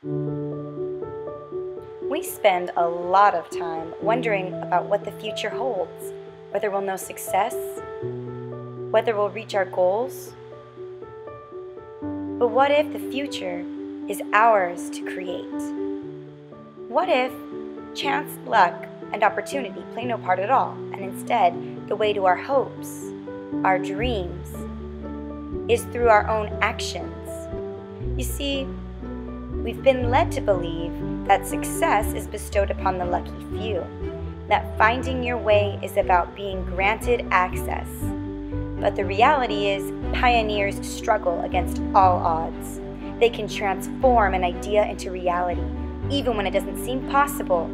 We spend a lot of time wondering about what the future holds, whether we'll know success, whether we'll reach our goals. But what if the future is ours to create? What if chance, luck, and opportunity play no part at all, and instead the way to our hopes, our dreams, is through our own actions? You see, we've been led to believe that success is bestowed upon the lucky few, that finding your way is about being granted access. But the reality is, pioneers struggle against all odds. They can transform an idea into reality, even when it doesn't seem possible.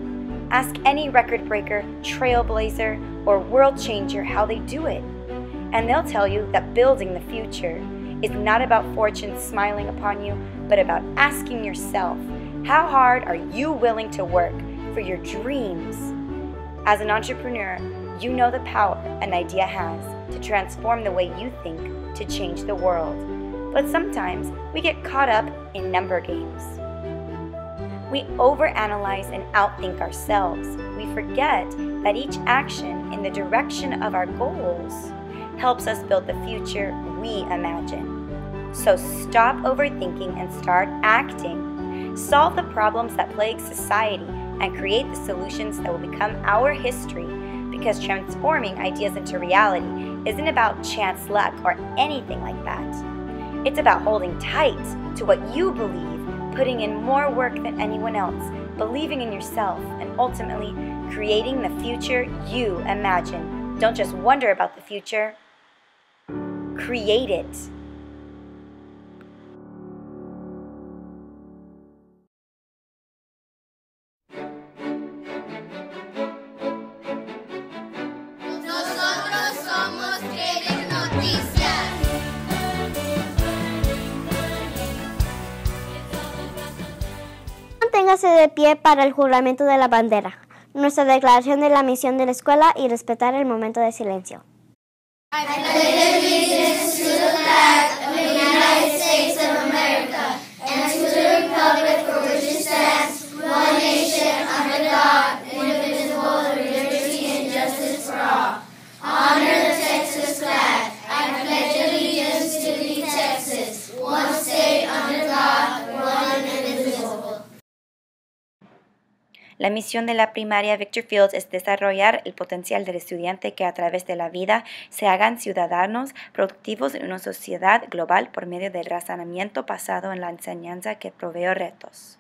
Ask any record breaker, trailblazer, or world changer how they do it, and they'll tell you that building the future is not about fortune smiling upon you, but about asking yourself, how hard are you willing to work for your dreams? As an entrepreneur, you know the power an idea has to transform the way you think to change the world. But sometimes we get caught up in number games. We overanalyze and outthink ourselves. We forget that each action in the direction of our goals helps us build the future we imagine. So stop overthinking and start acting. Solve the problems that plague society and create the solutions that will become our history, because transforming ideas into reality isn't about chance, luck, or anything like that. It's about holding tight to what you believe, putting in more work than anyone else, believing in yourself, and ultimately creating the future you imagine. Don't just wonder about the future, create it. Nosotros somos KViC Noticias. Manténgase de pie para el juramento de la bandera, nuestra declaración de la misión de la escuela y respetar el momento de silencio. I pledge allegiance to the flag of the United States of America and to the republic for which it stands, one nation, under God, indivisible, with liberty and justice for all. Honor the Texas flag. I pledge allegiance to the Texas, one state under God, one and indivisible. La misión de la primaria Victor Fields es desarrollar el potencial del estudiante que a través de la vida se hagan ciudadanos productivos en una sociedad global por medio del razonamiento basado en la enseñanza que provee retos.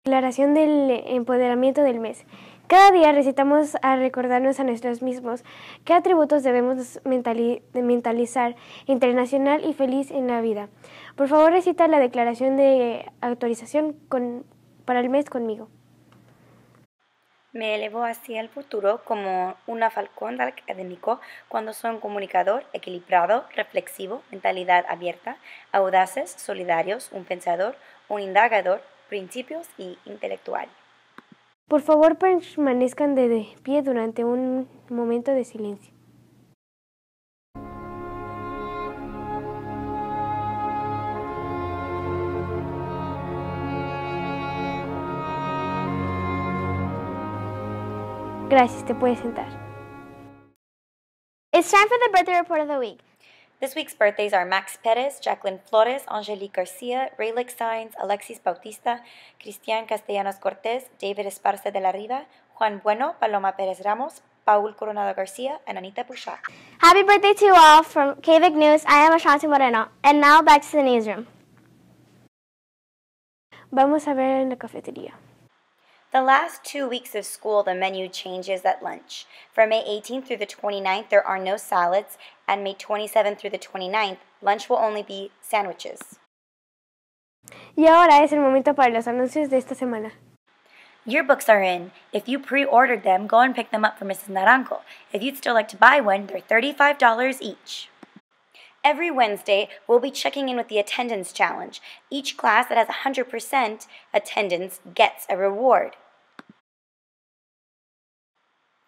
Declaración del empoderamiento del mes. Cada día recitamos a recordarnos a nosotros mismos qué atributos debemos mentalizar internacional y feliz en la vida. Por favor, recita la declaración de autorización para el mes conmigo. Me elevo hacia el futuro como una falcón académico cuando soy un comunicador equilibrado, reflexivo, mentalidad abierta, audaces, solidarios, un pensador, un indagador, principios y intelectual. Por favor, permanezcan de pie durante un momento de silencio. Gracias, te puedes sentar. It's time for the birthday report of the week. This week's birthdays are Max Perez, Jacqueline Flores, Angelique Garcia, Rayleigh Sainz, Alexis Bautista, Cristian Castellanos Cortez, David Esparza de la Riva, Juan Bueno, Paloma Pérez Ramos, Paul Coronado Garcia, and Anita Bouchard. Happy birthday to you all from KViC News. I am Ashanti Moreno. And now back to the newsroom. Vamos a ver en la cafetería. The last 2 weeks of school, the menu changes at lunch. From May 18th through the 29th, there are no salads, and May 27th through the 29th, lunch will only be sandwiches. Y ahora es el momento para los anuncios de esta semana. Your books are in. If you pre-ordered them, go and pick them up for Mrs. Naranjo. If you'd still like to buy one, they're $35 each. Every Wednesday, we'll be checking in with the attendance challenge. Each class that has 100% attendance gets a reward.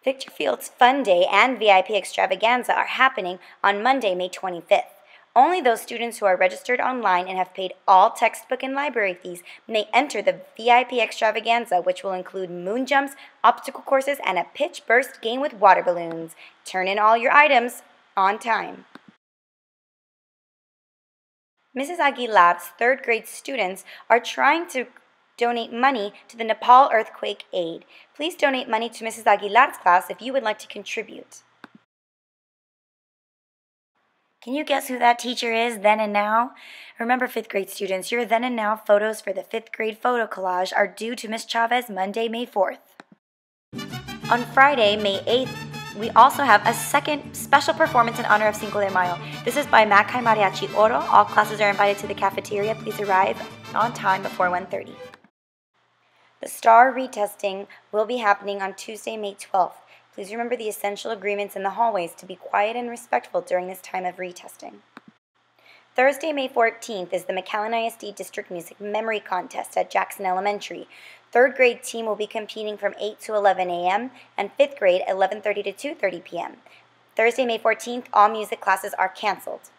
Victor Fields Fun Day and VIP Extravaganza are happening on Monday, May 25th. Only those students who are registered online and have paid all textbook and library fees may enter the VIP extravaganza, which will include moon jumps, obstacle courses, and a pitch burst game with water balloons. Turn in all your items on time. Mrs. Aguilar's third grade students are trying to donate money to the Nepal earthquake aid. Please donate money to Mrs. Aguilar's class if you would like to contribute. Can you guess who that teacher is then and now? Remember, 5th grade students, your then and now photos for the 5th grade photo collage are due to Ms. Chavez Monday, May 4th. On Friday, May 8th, we also have a second special performance in honor of Cinco de Mayo. This is by McAllen Mariachi Oro. All classes are invited to the cafeteria. Please arrive on time before 1:30. The STAR retesting will be happening on Tuesday, May 12th. Please remember the essential agreements in the hallways to be quiet and respectful during this time of retesting. Thursday, May 14th is the McAllen ISD District Music Memory Contest at Jackson Elementary. 3rd grade team will be competing from 8 to 11 a.m. and 5th grade 11:30 to 2:30 p.m. Thursday, May 14th, all music classes are canceled.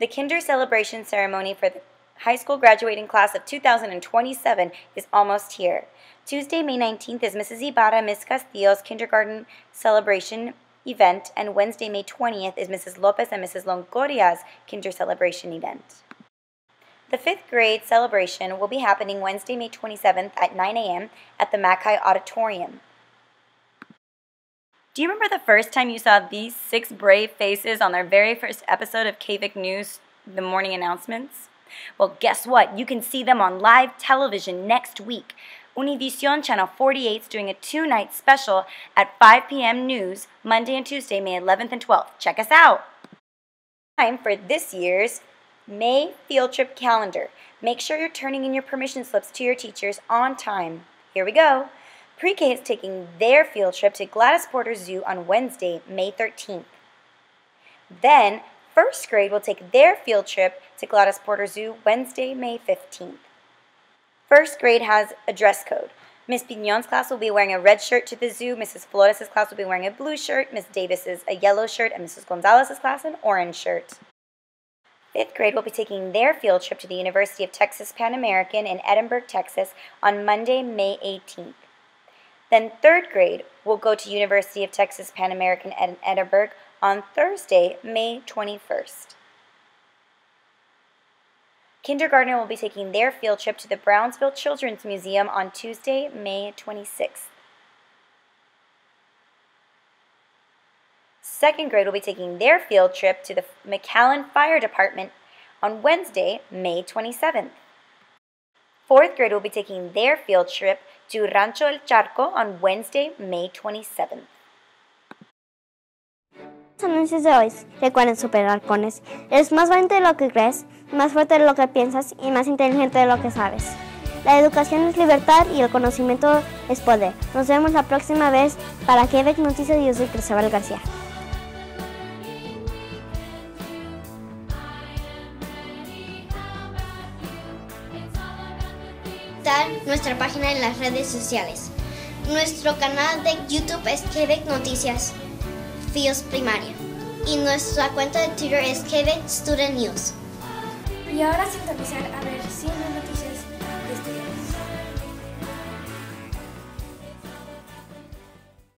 The Kinder celebration ceremony for the high school graduating class of 2027 is almost here. Tuesday, May 19th is Mrs. Ibarra, Ms. Castillo's kindergarten celebration event, and Wednesday, May 20th is Mrs. Lopez and Mrs. Longoria's kinder celebration event. The 5th grade celebration will be happening Wednesday, May 27th at 9 a.m. at the Mackay Auditorium. Do you remember the first time you saw these 6 brave faces on their very first episode of KViC News, the morning announcements? Well, guess what? You can see them on live television next week. Univision Channel 48 is doing a 2-night special at 5 p.m. news, Monday and Tuesday, May 11th and 12th. Check us out! Time for this year's May field trip calendar. Make sure you're turning in your permission slips to your teachers on time. Here we go. Pre-K is taking their field trip to Gladys Porter Zoo on Wednesday, May 13th. Then, 1st grade will take their field trip to Gladys Porter Zoo Wednesday, May 15th. 1st grade has a dress code. Miss Pignon's class will be wearing a red shirt to the zoo. Mrs. Flores' class will be wearing a blue shirt. Miss Davis's a yellow shirt. And Mrs. Gonzalez's class an orange shirt. 5th grade will be taking their field trip to the University of Texas Pan American in Edinburgh, Texas on Monday, May 18th. Then 3rd grade will go to University of Texas Pan American in Edinburgh on Thursday, May 21st. Kindergarten will be taking their field trip to the Brownsville Children's Museum on Tuesday, May 26th. 2nd grade will be taking their field trip to the McAllen Fire Department on Wednesday, May 27th. 4th grade will be taking their field trip to Rancho El Charco on Wednesday, May 27th. Los anuncios de hoy. Recuerden, superhalcones. Eres más valiente de lo que crees, más fuerte de lo que piensas y más inteligente de lo que sabes. La educación es libertad y el conocimiento es poder. Nos vemos la próxima vez para KViC Noticias y yo soy Cristóbal García. Nuestra página en las redes sociales. Nuestro canal de YouTube es KViC Noticias FIOS Primaria y nuestra cuenta de Twitter es KViC Student News. Y ahora sintonizar a ver 100 noticias de estudiantes.